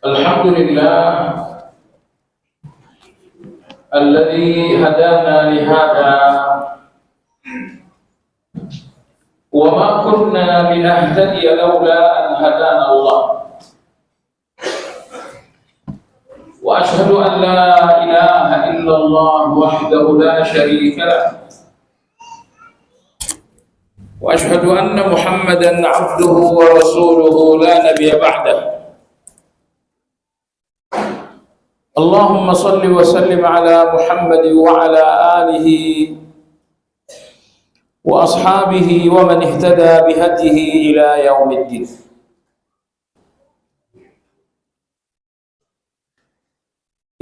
Alhamdulillah alladzi hadana li hadza wa ma kunna linahtadiya laula an hadana Allah wa ashhadu an la ilaha illallah wahdahu la syarika lah wa ashhadu anna Muhammadan 'abduhu wa rasuluhu la nabiyya ba'dahu. Allahumma salli wa sallim ala Muhammad wa ala alihi wa ashabihi wa man ihtada bihadihi ila yaumiddin.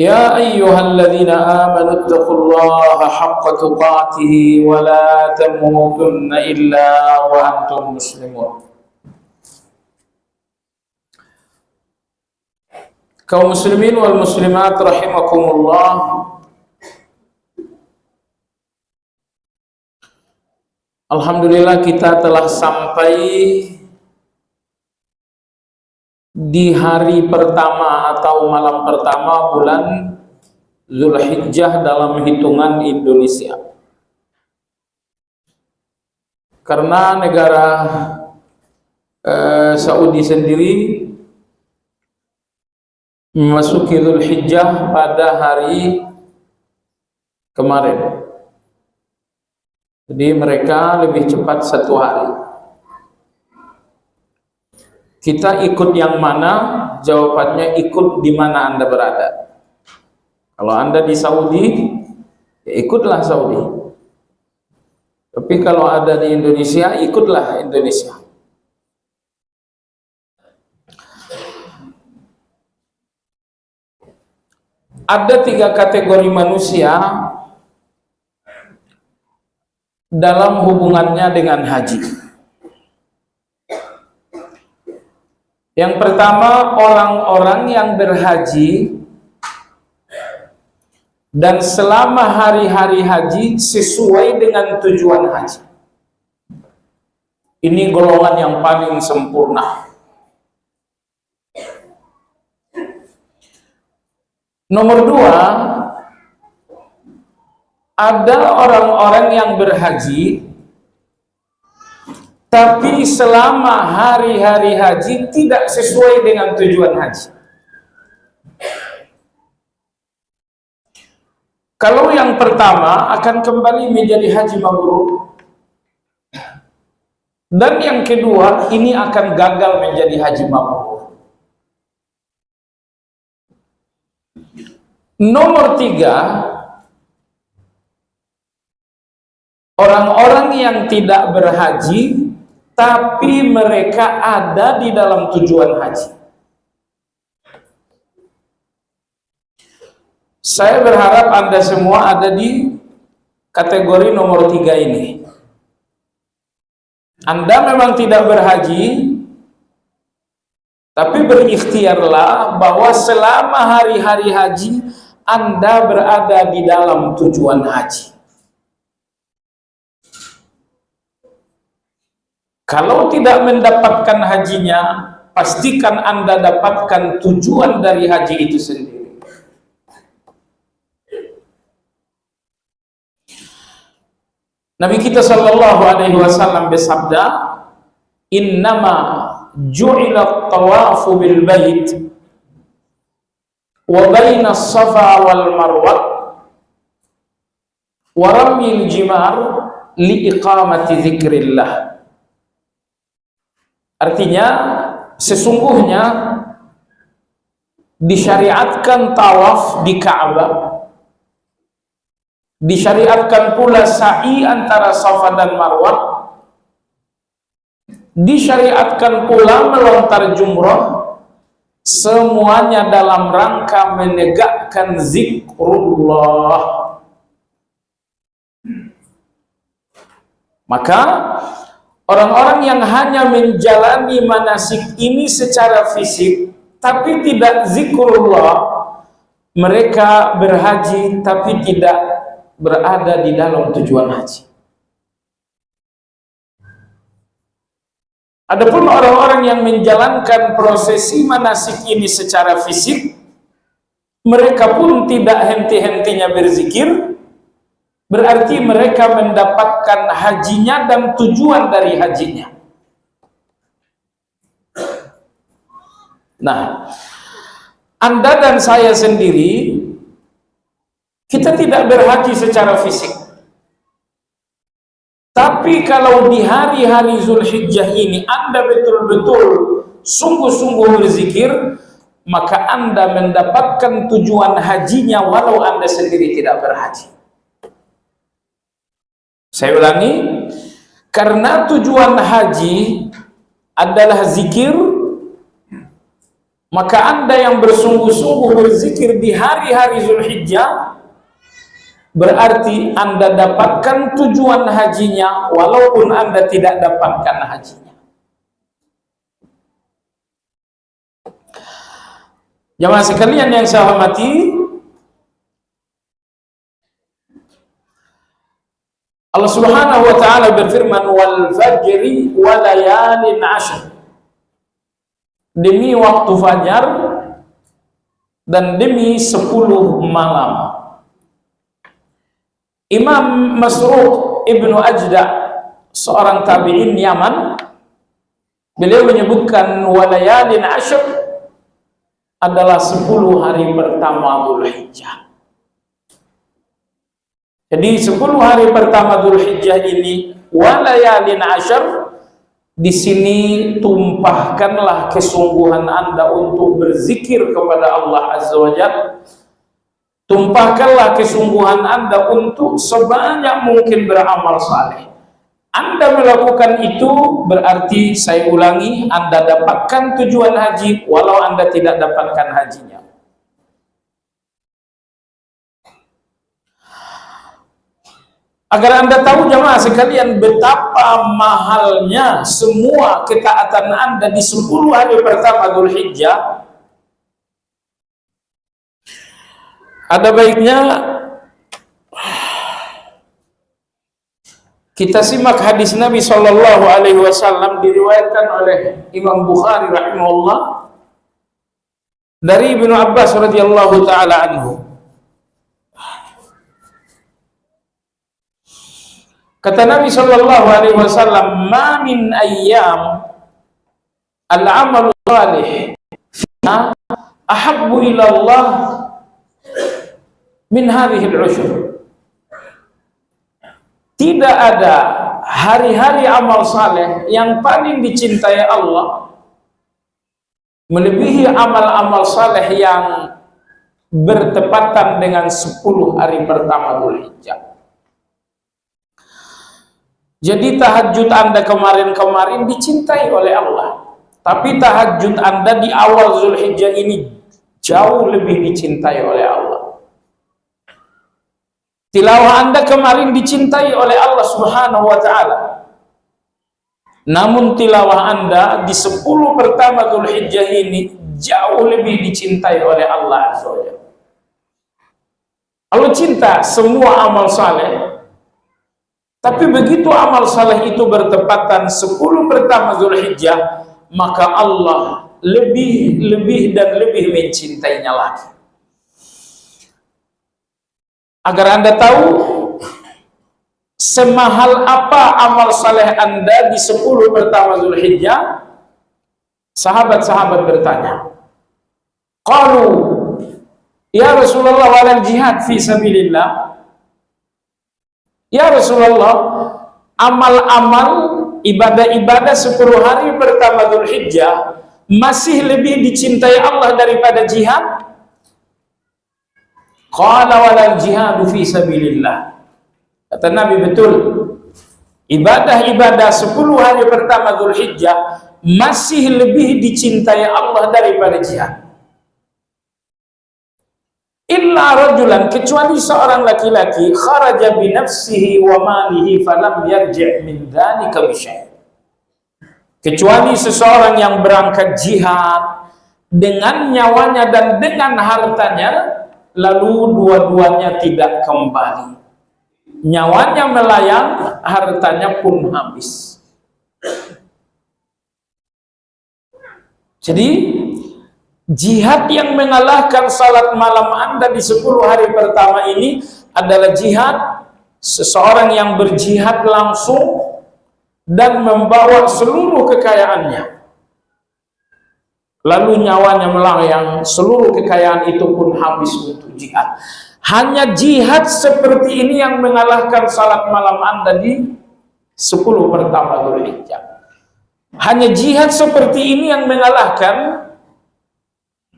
Ya ayyuhalladzina amanu ittaqullaha haqqa tuqatih wa la tamutunna illa wa antum muslimun. Kaum muslimin wal muslimat rahimakumullah. Alhamdulillah kita telah sampai di hari pertama atau malam pertama bulan Zulhijjah dalam hitungan Indonesia. Karena negara Saudi sendiri memasuki Zulhijjah pada hari kemarin. Jadi mereka lebih cepat 1 hari. Kita ikut yang mana? Jawabannya ikut di mana Anda berada. Kalau Anda di Saudi, ya ikutlah Saudi. Tapi kalau ada di Indonesia, ikutlah Indonesia. Ada 3 kategori manusia dalam hubungannya dengan haji. Yang pertama, orang-orang yang berhaji dan selama hari-hari haji sesuai dengan tujuan haji. Ini golongan yang paling sempurna. Nomor 2, ada orang-orang yang berhaji tapi selama hari-hari haji tidak sesuai dengan tujuan haji. Kalau yang pertama akan kembali menjadi haji mabrur, dan yang kedua ini akan gagal menjadi haji mabrur. Nomor 3, orang-orang yang tidak berhaji tapi mereka ada di dalam tujuan haji. Saya berharap Anda semua ada di kategori nomor 3 ini. Anda memang tidak berhaji, tapi berikhtiarlah bahwa selama hari-hari haji Anda berada di dalam tujuan haji. Kalau tidak mendapatkan hajinya, pastikan Anda dapatkan tujuan dari haji itu sendiri. Nabi kita sallallahu alaihi wasallam bersabda, "Innama ju'ila tawafu bil bait wa baina as-safa wal marwah wa ramyil jimar li iqamati dzikrillah." Artinya, sesungguhnya disyariatkan tawaf di Ka'bah, disyariatkan pula sa'i antara Safa dan Marwah, disyariatkan pula melontar jumrah, semuanya dalam rangka menegakkan zikrullah. Maka orang-orang yang hanya menjalani manasik ini secara fisik tapi tidak zikrullah, mereka berhaji tapi tidak berada di dalam tujuan haji. Adapun orang-orang yang menjalankan prosesi manasik ini secara fisik, mereka pun tidak henti-hentinya berzikir, berarti mereka mendapatkan hajinya dan tujuan dari hajinya. Nah, Anda dan saya sendiri, kita tidak berhaji secara fisik. Tapi kalau di hari-hari Zulhijjah ini Anda betul-betul sungguh-sungguh berzikir, maka Anda mendapatkan tujuan hajinya walau Anda sendiri tidak berhaji. Saya ulangi, karena tujuan haji adalah zikir, maka Anda yang bersungguh-sungguh berzikir di hari-hari Zulhijjah, berarti Anda dapatkan tujuan hajinya walaupun Anda tidak dapatkan hajinya. Jamaah sekalian yang saya hormati, Allah Subhanahu wa taala berfirman, wal fajri wa layalin ashr, demi waktu fajar dan demi 10 malam. Imam Masruq Ibnu Ajda, seorang tabi'in Yaman, beliau menyebutkan walayalin ashr adalah 10 hari pertama Dzulhijjah. Jadi 10 hari pertama Dzulhijjah ini walayalin ashr, di sini tumpahkanlah kesungguhan Anda untuk berzikir kepada Allah Azza wa Jalla. Tumpahkanlah kesungguhan Anda untuk sebanyak mungkin beramal saleh. Anda melakukan itu berarti, saya ulangi, Anda dapatkan tujuan haji walau Anda tidak dapatkan hajinya. Agar Anda tahu jamaah sekalian betapa mahalnya semua ketaatan Anda di 10 hari pertama Dzulhijjah, ada baiknya kita simak hadis Nabi Shallallahu Alaihi Wasallam, diriwayatkan oleh Imam Bukhari rahimahullah dari Ibnu Abbas radhiyallahu taala anhu. Kata Nabi Shallallahu Alaihi Wasallam, "Ma min ayyam al-amal salih fiha ahabbu ila Allah min hadhihi al-ushr." Tidak ada hari-hari amal saleh yang paling dicintai Allah melebihi amal-amal saleh yang bertepatan dengan 10 hari pertama Dzulhijjah. Jadi tahajud Anda kemarin-kemarin dicintai oleh Allah, tapi tahajud Anda di awal Dzulhijjah ini jauh lebih dicintai oleh Allah. Tilawah Anda kemarin dicintai oleh Allah Subhanahu wa taala. Namun tilawah Anda di 10 pertama Dzulhijjah ini jauh lebih dicintai oleh Allah Azza wa Jalla. Allah cinta semua amal saleh. Tapi begitu amal saleh itu bertepatan 10 pertama Dzulhijjah, maka Allah lebih dan lebih mencintainya lagi. Agar Anda tahu semahal apa amal saleh Anda di 10 pertama Dzulhijjah, sahabat-sahabat bertanya, qalu ya Rasulullah walal jihad fi sabilillah. Ya Rasulullah, amal-amal ibadah-ibadah 10 hari pertama Dzulhijjah masih lebih dicintai Allah daripada jihad? Qala walal jihadu fi sabilillah. Kata Nabi, betul. Ibadah-ibadah 10 hari pertama Dzulhijjah masih lebih dicintai Allah daripada jihad. Illa rajulan, kecuali seorang laki-laki, kharaja bi nafsihi wa malihi falam yarji' min dzalika bi syai'. Kecuali seseorang yang berangkat jihad dengan nyawanya dan dengan hartanya, lalu dua-duanya tidak kembali. Nyawanya melayang, hartanya pun habis. Jadi jihad yang mengalahkan salat malam Anda di 10 hari pertama ini adalah jihad seseorang yang berjihad langsung dan membawa seluruh kekayaannya, lalu nyawanya melayang, seluruh kekayaan itu pun habis untuk jihad. Hanya jihad seperti ini yang mengalahkan salat malam Anda di 10 pertama Dzulhijjah. Hanya jihad seperti ini yang mengalahkan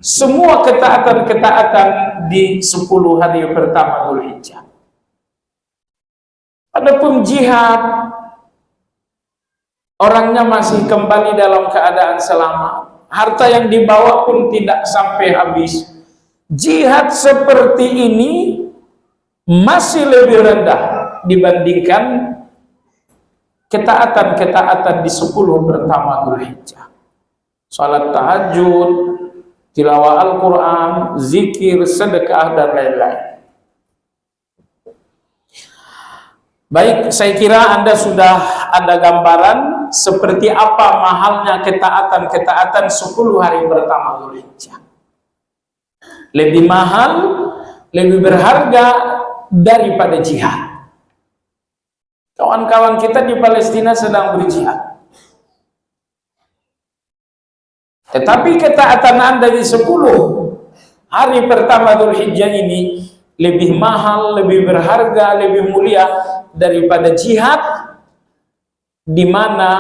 semua ketaatan-ketaatan di 10 hari pertama Dzulhijjah. Adapun jihad, orangnya masih kembali dalam keadaan selamat, harta yang dibawa pun tidak sampai habis. Jihad seperti ini masih lebih rendah dibandingkan ketaatan-ketaatan di 10 pertama Dzulhijjah. Salat tahajud, tilawah Al-Quran, zikir, sedekah, dan lain-lain. Baik, saya kira Anda sudah ada gambaran seperti apa mahalnya ketaatan-ketaatan 10 hari pertama Dzulhijjah. Lebih mahal, lebih berharga daripada jihad. Kawan-kawan kita di Palestina sedang berjihad, tetapi ketaatan Anda di 10 hari pertama Dzulhijjah ini lebih mahal, lebih berharga, lebih mulia daripada jihad di mana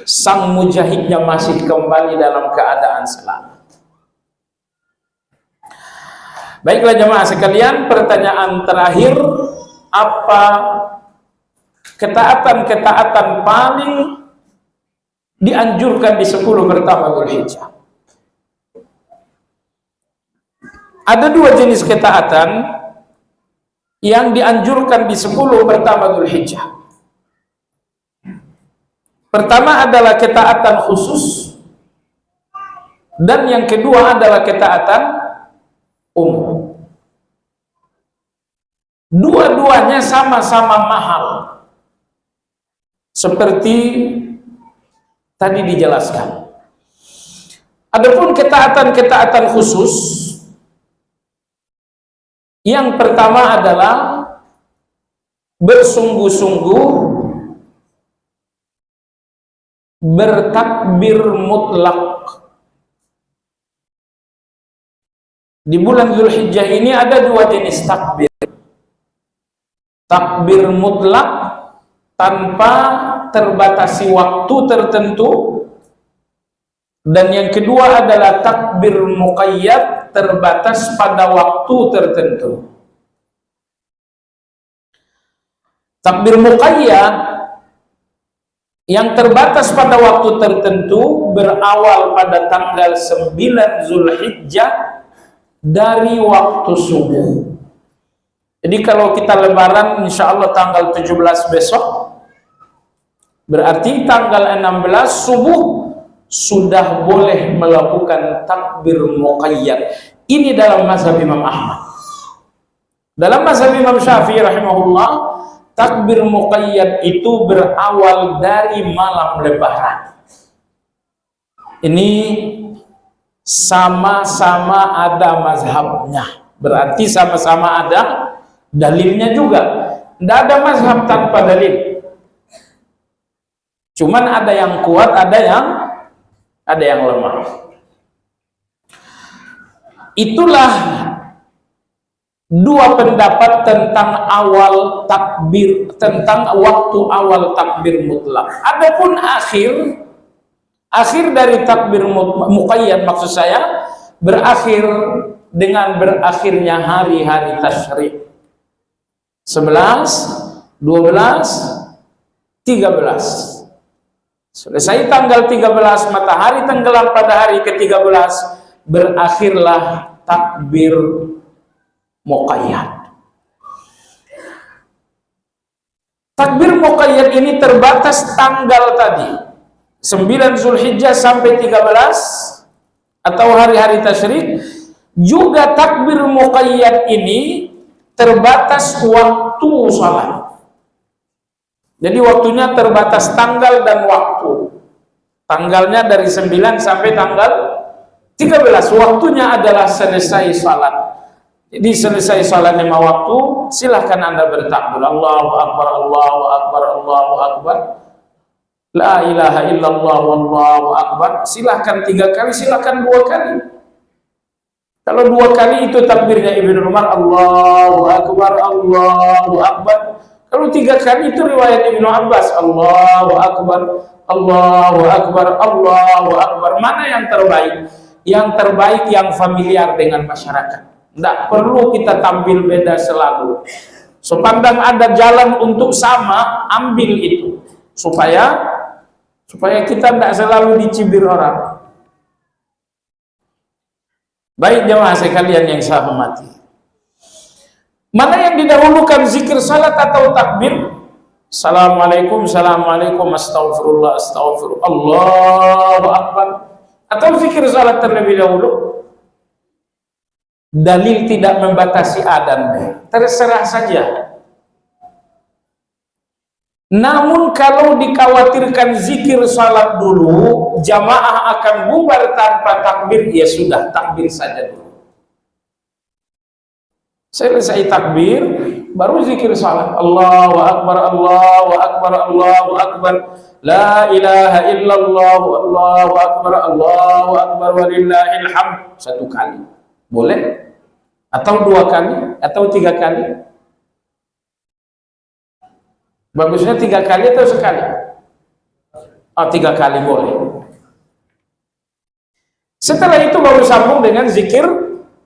sang mujahidnya masih kembali dalam keadaan selamat. Baiklah jemaah sekalian, pertanyaan terakhir, apa ketaatan-ketaatan paling dianjurkan di 10 pertama Dzulhijjah? Ada 2 jenis ketaatan yang dianjurkan di 10 pertama Dzulhijjah. Pertama adalah ketaatan khusus, dan yang kedua adalah ketaatan umum. Dua-duanya sama-sama mahal, seperti tadi dijelaskan. Adapun ketaatan-ketaatan khusus, yang pertama adalah bersungguh-sungguh bertakbir mutlak. Di bulan Dzulhijjah ini ada 2 jenis takbir. Takbir mutlak tanpa terbatasi waktu tertentu, dan yang kedua adalah takbir muqayyad, terbatas pada waktu tertentu. Takbir muqayyad yang terbatas pada waktu tertentu berawal pada tanggal 9 Dzulhijjah dari waktu subuh. Jadi kalau kita lebaran insya Allah tanggal 17 besok, berarti tanggal 16 subuh sudah boleh melakukan takbir muqayyad. Ini dalam mazhab Imam Ahmad. Dalam mazhab Imam Syafi'i rahimahullah, takbir muqayyad itu berawal dari malam lebaran. Ini sama-sama ada mazhabnya, berarti sama-sama ada dalilnya juga. Tidak ada mazhab tanpa dalil, cuman ada yang kuat, ada yang lemah. Itulah 2 pendapat tentang awal takbir, tentang waktu awal takbir mutlak. Adapun akhir dari takbir muqayyad, maksud saya berakhir dengan berakhirnya hari-hari tasyrik 11, 12, 13. Selesai tanggal 13, matahari tenggelam pada hari ke-13, berakhirlah takbir muqayyad. Takbir muqayyad ini terbatas tanggal tadi, 9 Dzulhijjah sampai 13 atau hari-hari tasyrik. Juga takbir muqayyad ini terbatas waktu salat. Jadi waktunya terbatas tanggal dan waktu. Tanggalnya dari 9 sampai tanggal 13. Waktunya adalah selesai salat. Jadi selesai salat 5 waktu, silahkan Anda bertakbir. Allahu Akbar, Allahu Akbar, Allahu Akbar. La ilaha illallah, wallahu akbar. Silahkan 3 kali, silahkan 2 kali. Kalau 2 kali itu takbirnya Ibnu Umar, Allahu Akbar, Allahu Akbar. Kalau 3 kali itu riwayat Ibnu Abbas, Allahu Akbar, Allahu Akbar, Allahu Akbar. Mana yang terbaik? Yang terbaik yang familiar dengan masyarakat. Tidak perlu kita tampil beda selalu. Sepandang ada jalan untuk sama, ambil itu. Supaya kita tidak selalu dicibir orang. Baik jemaah sekalian yang saya hormati, mana yang didahulukan, zikir salat atau takbir? Assalamualaikum, assalamualaikum, astagfirullah, astagfirullah, Allahu Akbar, atau zikir salat terlebih dahulu? Dalil tidak membatasi adzan, terserah saja. Namun kalau dikhawatirkan zikir salat dulu, jamaah akan bubar tanpa takbir, ya sudah, takbir saja dulu. Selesai takbir, baru zikir salat. Allahu Akbar, Allahu Akbar, Allahu Akbar. La ilaha illallah, Allahu Akbar, Allahu Akbar, walillahil hamd. 1 kali. Boleh? Atau 2 kali? Atau 3 kali? Bagusnya 3 kali atau sekali? 3 kali boleh. Setelah itu baru sambung dengan zikir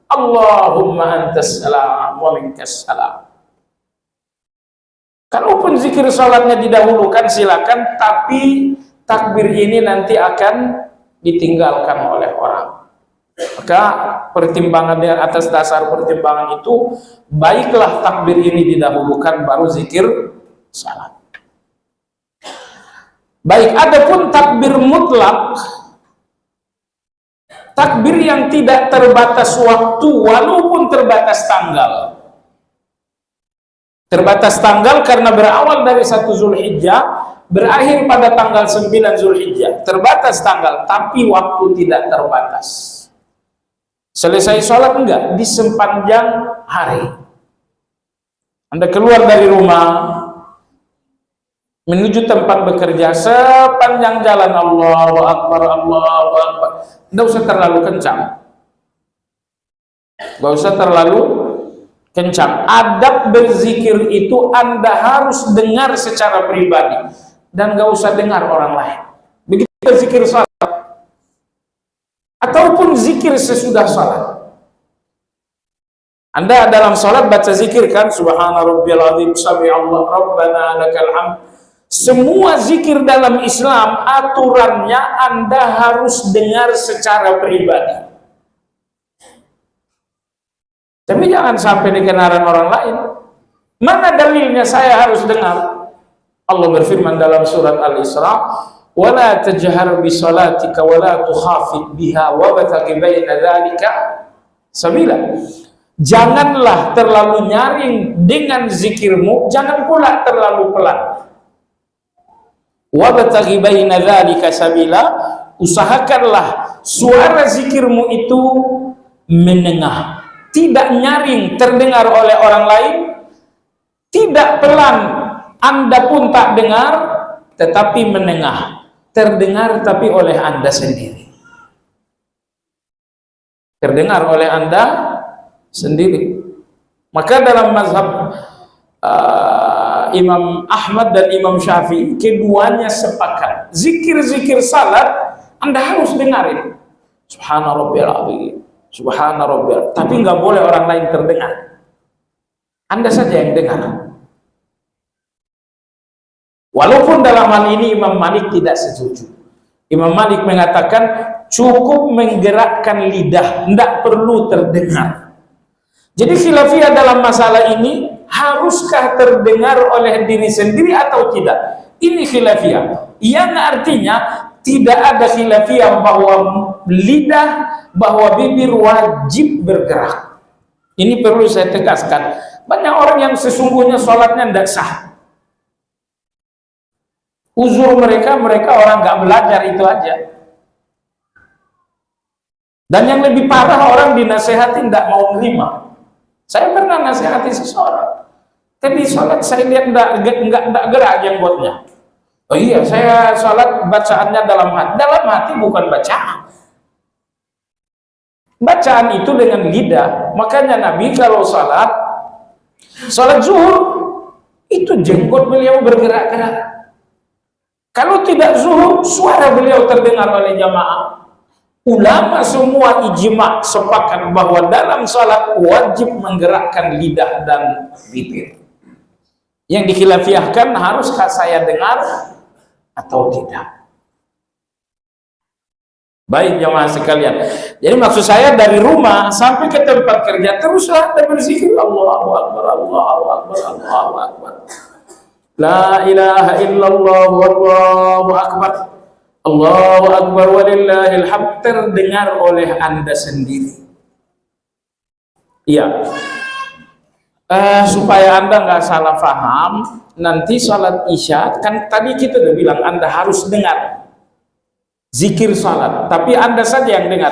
Allahumma antas salam wa minkas salam. Kalaupun zikir salatnya didahulukan silakan, tapi takbir ini nanti akan ditinggalkan oleh orang. Maka pertimbangan atas dasar pertimbangan itu, baiklah takbir ini didahulukan baru zikir salat. Baik, adapun takbir mutlak, takbir yang tidak terbatas waktu walaupun terbatas tanggal. Terbatas tanggal karena berawal dari 1 Zulhijjah, berakhir pada tanggal 9 Zulhijjah. Terbatas tanggal, tapi waktu tidak terbatas. Selesai sholat enggak? Di sepanjang hari. Anda keluar dari rumah menuju tempat bekerja, sepanjang jalan Allahu Akbar, Allahu Akbar. Tidak usah terlalu kencang. Tidak usah terlalu kencang. Adab berzikir itu Anda harus dengar secara pribadi dan gak usah dengar orang lain. Begitu berzikir salat ataupun zikir sesudah salat. Anda dalam salat baca zikir kan, subhana rabbiyal azim, sami Allah, rabbana lakal hamd. Semua zikir dalam Islam aturannya Anda harus dengar secara pribadi. Tapi jangan sampai dikenal orang lain. Mana dalilnya saya harus dengar? Allah berfirman dalam surat Al-Isra, "Wala tajhar bi salatika wala tukhafid biha wabtaghi baina dzalika sabila." Janganlah terlalu nyaring dengan zikirmu, jangan pula terlalu pelan. Wabtaghi baina dzalika sabila, usahakanlah suara zikirmu itu menengah, tidak nyaring terdengar oleh orang lain, tidak pelan Anda pun tak dengar, tetapi menengah, terdengar tapi oleh Anda sendiri, terdengar oleh Anda sendiri. Maka dalam mazhab Imam Ahmad dan Imam Syafi'i, keduanya sepakat zikir-zikir salat Anda harus dengarin, subhana rabbiyal azim, subhana rabbiyal, tapi nggak boleh orang lain terdengar, Anda saja yang dengar. Walaupun dalam hal ini Imam Malik tidak setuju. Imam Malik mengatakan cukup menggerakkan lidah, tidak perlu terdengar. Jadi khilafiyah dalam masalah ini, haruskah terdengar oleh diri sendiri atau tidak? Ini khilafiyah. Yang artinya tidak ada khilafiyah bahwa lidah, bahwa bibir wajib bergerak. Ini perlu saya tegaskan. Banyak orang yang sesungguhnya sholatnya tidak sah. Uzur mereka orang nggak belajar itu aja. Dan yang lebih parah, orang dinasehati tidak mau menerima. Saya pernah nasihati seseorang, tapi sholat saya lihat nggak gerak jenggotnya. Oh iya, saya sholat bacaannya dalam hati. Dalam hati bukan bacaan. Bacaan itu dengan lidah. Makanya Nabi kalau sholat zuhur, itu jenggot beliau bergerak-gerak. Kalau tidak zuhur, suara beliau terdengar oleh jamaah. Ulama semua ijma sepakat bahwa dalam salat wajib menggerakkan lidah dan bibir. Yang dikhilafiahkan, haruskah saya dengar atau tidak? Baik jamaah sekalian. Jadi maksud saya dari rumah sampai ke tempat kerja teruslah Anda berzikir Allahu Akbar, Allahu Akbar, Allahu Akbar. La ilaha illallah wallahu akbar. Allahu Akbar walillahil hamd, terdengar oleh Anda sendiri. Iya. Supaya Anda nggak salah paham, nanti salat Isya kan tadi kita udah bilang Anda harus dengar zikir salat, tapi Anda saja yang dengar.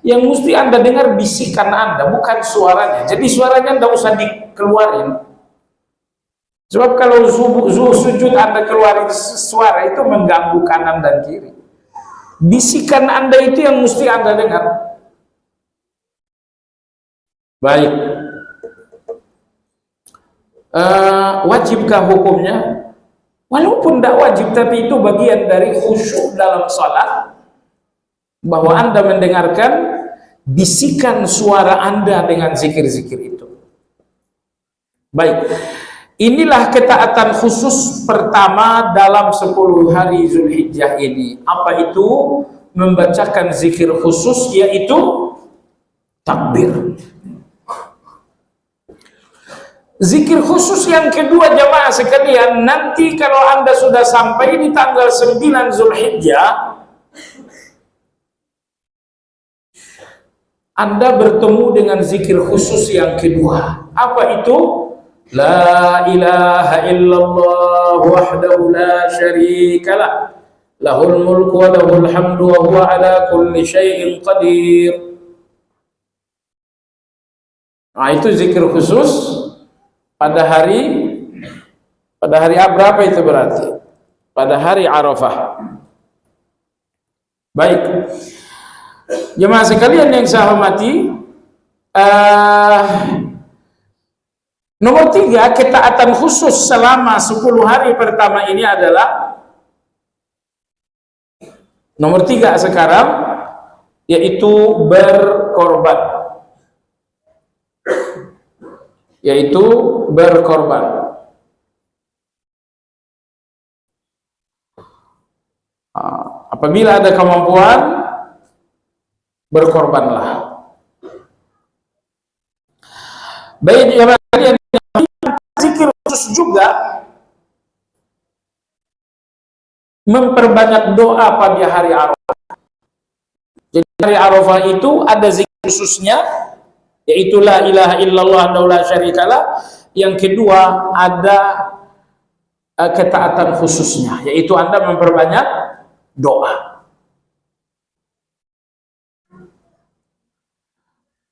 Yang mesti Anda dengar bisikan Anda, bukan suaranya. Jadi suaranya nggak usah dikeluarin. Sebab kalau sujud Anda keluarin suara, itu mengganggu kanan dan kiri. Bisikan Anda itu yang mesti Anda dengar. Baik. Wajibkah hukumnya? Walaupun tidak wajib, tapi itu bagian dari khusyuk dalam salat, bahwa Anda mendengarkan bisikan suara Anda dengan zikir-zikir itu. Baik. Inilah ketaatan khusus pertama dalam 10 hari Zulhijjah ini. Apa itu? Membacakan zikir khusus, yaitu takbir. Zikir khusus yang kedua jamaah sekalian, nanti kalau Anda sudah sampai di tanggal 9 Zulhijjah, Anda bertemu dengan zikir khusus yang kedua. Apa itu? La ilaha illallah wahdahu la syarika lah, lahul mulku wa lahul hamdu wa huwa ala kulli syai'in qadir. Nah, itu zikir khusus pada hari berapa itu berarti? Pada hari Arafah. Baik. Jemaah sekalian yang saya hormati, nomor 3, ketaatan khusus selama 10 hari pertama ini adalah nomor 3 sekarang, yaitu berkorban. Yaitu berkorban. Apabila ada kemampuan, berkorbanlah. Baik ya, zikir khusus juga memperbanyak doa pada hari Arafah. Jadi hari Arafah itu ada zikir khususnya, yaitu la ilaha illallah la syarikalah. Yang kedua ada ketaatan khususnya, yaitu Anda memperbanyak doa.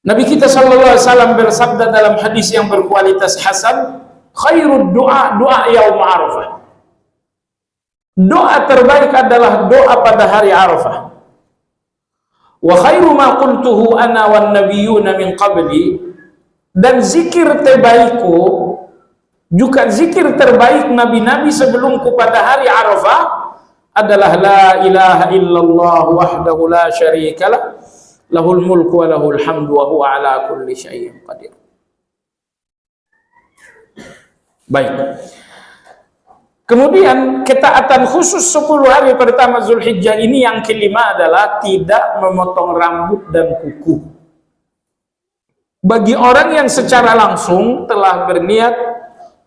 Nabi kita sallallahu alaihi wasallam bersabda dalam hadis yang berkualitas hasan, khairud doa yaum Arafah. Doa terbaik adalah doa pada hari Arafah. Wa khairu ma qultuhu ana wan nabiyyuna min qabli, dan zikir terbaikku, juga zikir terbaik nabi-nabi sebelumku pada hari Arafah adalah la ilaha illallah wahdahu la syarikalah, lahul mulku wa lahul hamdu wa huwa ala kulli syai'in qadir. Baik. Kemudian ketaatan khusus 10 hari pertama Zulhijjah ini yang kelima adalah tidak memotong rambut dan kuku. Bagi orang yang secara langsung telah berniat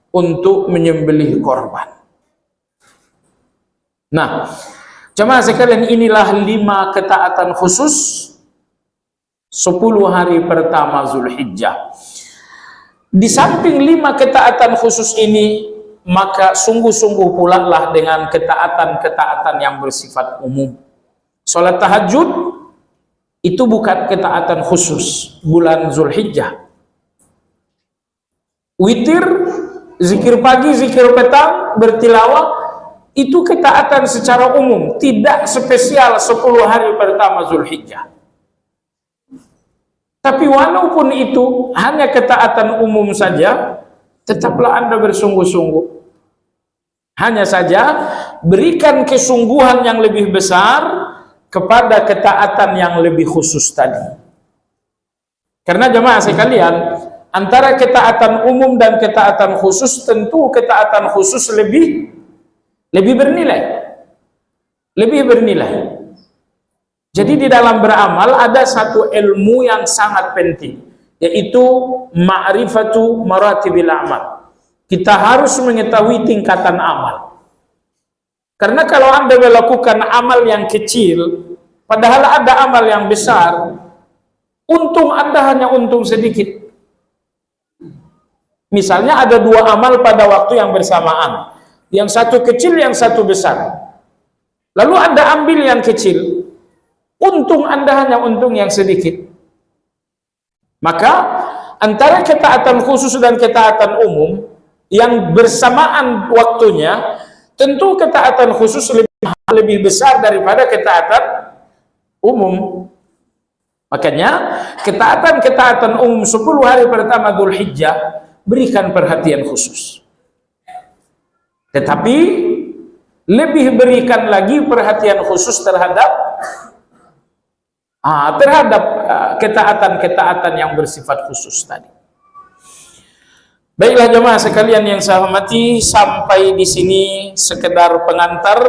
untuk menyembelih korban. Nah, jemaah sekalian, inilah 5 ketaatan khusus 10 hari pertama Zulhijjah. Di samping 5 ketaatan khusus ini, maka sungguh-sungguh pula lah dengan ketaatan-ketaatan yang bersifat umum. Salat tahajud itu bukan ketaatan khusus bulan Zulhijjah. Witir, zikir pagi, zikir petang, bertilawah, itu ketaatan secara umum, tidak spesial 10 hari pertama Zulhijjah. Tapi walaupun itu hanya ketaatan umum saja, tetaplah Anda bersungguh-sungguh. Hanya saja berikan kesungguhan yang lebih besar kepada ketaatan yang lebih khusus tadi. Karena jemaah sekalian, antara ketaatan umum dan ketaatan khusus, tentu ketaatan khusus lebih bernilai. Lebih bernilai. Jadi di dalam beramal ada satu ilmu yang sangat penting, yaitu ma'rifatu maratibil amal. Kita harus mengetahui tingkatan amal. Karena kalau Anda melakukan amal yang kecil, padahal ada amal yang besar, untung Anda hanya untung sedikit. Misalnya ada 2 amal pada waktu yang bersamaan, yang satu kecil, yang satu besar. Lalu Anda ambil yang kecil, untung Anda hanya untung yang sedikit. Maka antara ketaatan khusus dan ketaatan umum yang bersamaan waktunya, tentu ketaatan khusus lebih besar daripada ketaatan umum. Makanya ketaatan-ketaatan umum 10 hari pertama Dzulhijjah berikan perhatian khusus. Tetapi lebih berikan lagi perhatian khusus terhadap ketaatan-ketaatan yang bersifat khusus tadi. Baiklah jemaah sekalian yang saya hormati, sampai di sini sekedar pengantar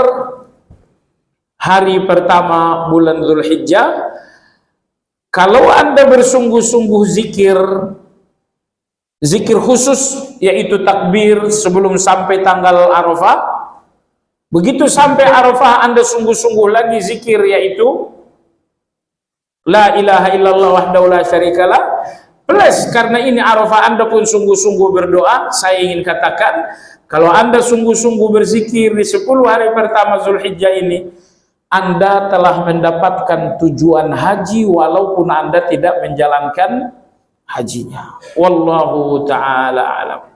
hari pertama bulan Dzulhijjah. Kalau Anda bersungguh-sungguh zikir khusus, yaitu takbir sebelum sampai tanggal Arafah, begitu sampai Arafah Anda sungguh-sungguh lagi zikir, yaitu la ilaha illallah wahdahu la syarikalah, plus karena ini Arafah Anda pun sungguh-sungguh berdoa. Saya ingin katakan, kalau Anda sungguh-sungguh berzikir di 10 hari pertama Zulhijjah ini, Anda telah mendapatkan tujuan haji walaupun Anda tidak menjalankan hajinya. Wallahu ta'ala alam.